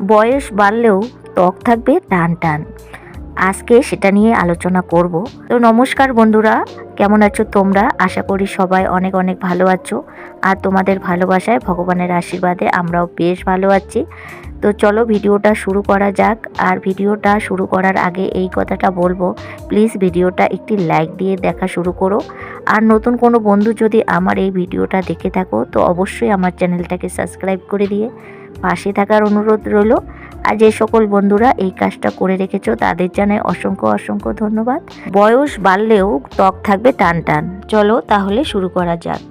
বয়স বাড়লেও ত্বক থাকবে টান টান। আজকে সেটা নিয়ে আলোচনা করব। তো নমস্কার বন্ধুরা, কেমন আছো তোমরা? আশা করি সবাই অনেক অনেক ভালো আছো। আর তোমাদের ভালোবাসায়, ভগবানের আশীর্বাদে আমরাও বেশ ভালো আছি। তো চলো ভিডিওটা শুরু করা যাক। আর ভিডিওটা শুরু করার আগে এই কথাটা বলবো, প্লিজ ভিডিওটা একটি লাইক দিয়ে দেখা শুরু করো। আর নতুন কোনো বন্ধু যদি আমার এই ভিডিওটা দেখে থাকো তো অবশ্যই আমার চ্যানেলটাকে সাবস্ক্রাইব করে দিয়ে পাশে থাকার অনুরোধ রইল। আর যে সকল বন্ধুরা এই কাজটা করে রেখেছো তাদের জানাই অসংখ্য অসংখ্য ধন্যবাদ। বয়স বাড়লেও ত্বক থাকবে টান টান। চলো তাহলে শুরু করা যাক।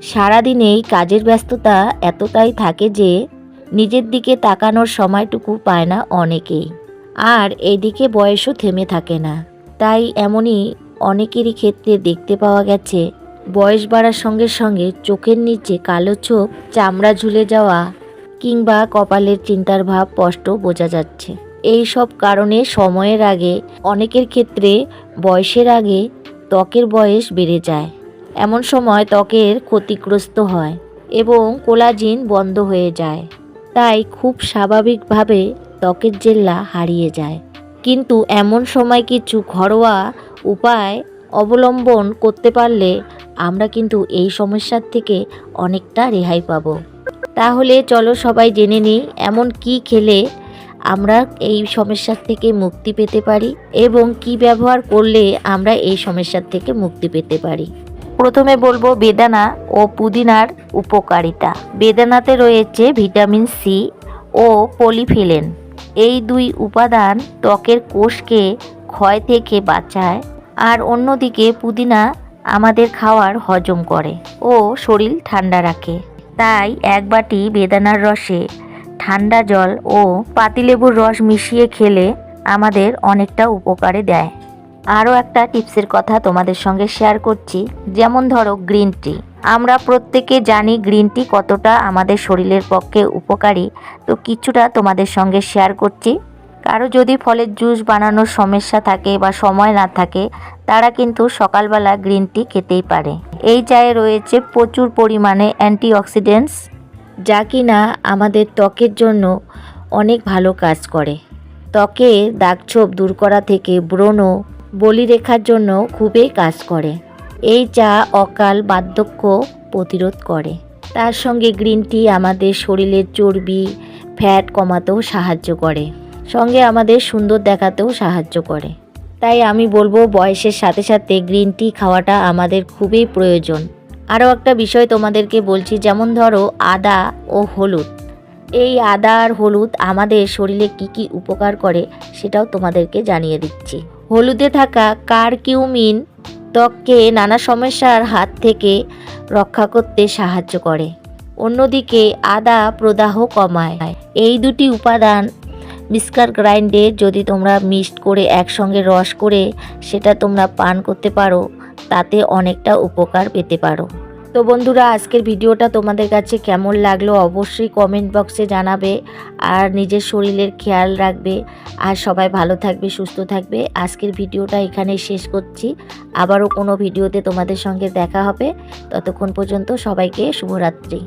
সারাদিনেই কাজের ব্যস্ততা এতটাই থাকে যে নিজের দিকে তাকানোর সময়টুকু পায় না অনেকেই। আর এইদিকে বয়সও থেমে থাকে না। তাই এমনই অনেকেরই ক্ষেত্রে দেখতে পাওয়া গেছে, বয়স বাড়ার সঙ্গে সঙ্গে চোখের নিচে কালো ছোপ, চামড়া ঝুলে যাওয়া কিংবা কপালের চিন্তার ভাব স্পষ্ট বোঝা যাচ্ছে। এই সব কারণে সময়ের আগে, অনেকের ক্ষেত্রে বয়সের আগে ত্বকের বয়স বেড়ে যায়। এমন সময় ত্বকের ক্ষতিগ্রস্ত হয় এবং কোলাজিন বন্ধ হয়ে যায়। তাই খুব স্বাভাবিকভাবে ত্বকের জেল্লা হারিয়ে যায়। কিন্তু এমন সময় কিছু ঘরোয়া উপায় অবলম্বন করতে পারলে আমরা কিন্তু এই সমস্যার থেকে অনেকটা রেহাই পাবো। তাহলে চলো সবাই জেনে নিই এমন কি খেলে আমরা এই সমস্যার থেকে মুক্তি পেতে পারি এবং কি ব্যবহার করলে আমরা এই সমস্যার থেকে মুক্তি পেতে পারি। প্রথমে বলবো বেদানা ও পুদিনার উপকারিতা। বেদানাতে রয়েছে ভিটামিন সি ও পলিফিলেন। এই দুই উপাদান ত্বকের কোষকে ক্ষয় থেকে বাঁচায়। আর অন্যদিকে পুদিনা আমাদের খাওয়ার হজম করে ও শরীর ঠান্ডা রাখে। তাই এক বাটি বেদানার রসে ঠান্ডা জল ও পাতিলেবুর রস মিশিয়ে খেলে আমাদের অনেকটা উপকারে দেয়। আরও একটা টিপসের কথা তোমাদের সঙ্গে শেয়ার করছি, যেমন ধরো গ্রিন টি। আমরা প্রত্যেকে জানি গ্রিন টি কতটা আমাদের শরীরের পক্ষে উপকারী। তো কিছুটা তোমাদের সঙ্গে শেয়ার করছি। কারো যদি ফলের জুস বানানোর সমস্যা থাকে বা সময় না থাকে, তারা কিন্তু সকালবেলা গ্রিন টি খেতেই পারে। এই চায়ে রয়েছে প্রচুর পরিমাণে অ্যান্টিঅক্সিডেন্টস, যা কিনা আমাদের ত্বকের জন্য অনেক ভালো কাজ করে। ত্বকে দাগছোপ দূর করা থেকে ব্রণ, বলিরেখার জন্য খুবই কাজ করে। এই চা অকাল বার্ধক্য প্রতিরোধ করে। তার সঙ্গে গ্রিন টি আমাদের শরীরের চর্বি, ফ্যাট কমাতেও সাহায্য করে, সঙ্গে আমাদের সুন্দর দেখাতেও সাহায্য করে। তাই আমি বলবো বয়সের সাথে সাথে গ্রিন টি খাওয়াটা আমাদের খুবই প্রয়োজন। আরও একটা বিষয় তোমাদেরকে বলছি, যেমন ধরো আদা ও হলুদ। এই আদা আর হলুদ আমাদের শরীরে কি কি উপকার করে সেটাও তোমাদেরকে জানিয়ে দিচ্ছি। হলুদে থাকা কারকিউমিন ত্বককে নানা সমস্যার হাত থেকে রক্ষা করতে সাহায্য করে। অন্যদিকে আদা প্রদাহ কমায়। এই দুটি উপাদান মিক্সার গ্রাইন্ডে যদি তোমরা মিক্সড করে একসঙ্গে রস করে সেটা তোমরা পান করতে পারো, তাতে অনেকটা উপকার পেতে পারো। তো বন্ধুরা, আজকের ভিডিওটা তোমাদের কাছে কেমন লাগলো অবশ্যই কমেন্ট বক্সে জানাবে। আর নিজের শরীরের খেয়াল রাখবে। আর সবাই ভালো থাকবে, সুস্থ থাকবে। আজকের ভিডিওটা এখানেই শেষ করছি। আবারও কোনো ভিডিওতে তোমাদের সঙ্গে দেখা হবে। ততক্ষণ পর্যন্ত সবাইকে শুভরাত্রি।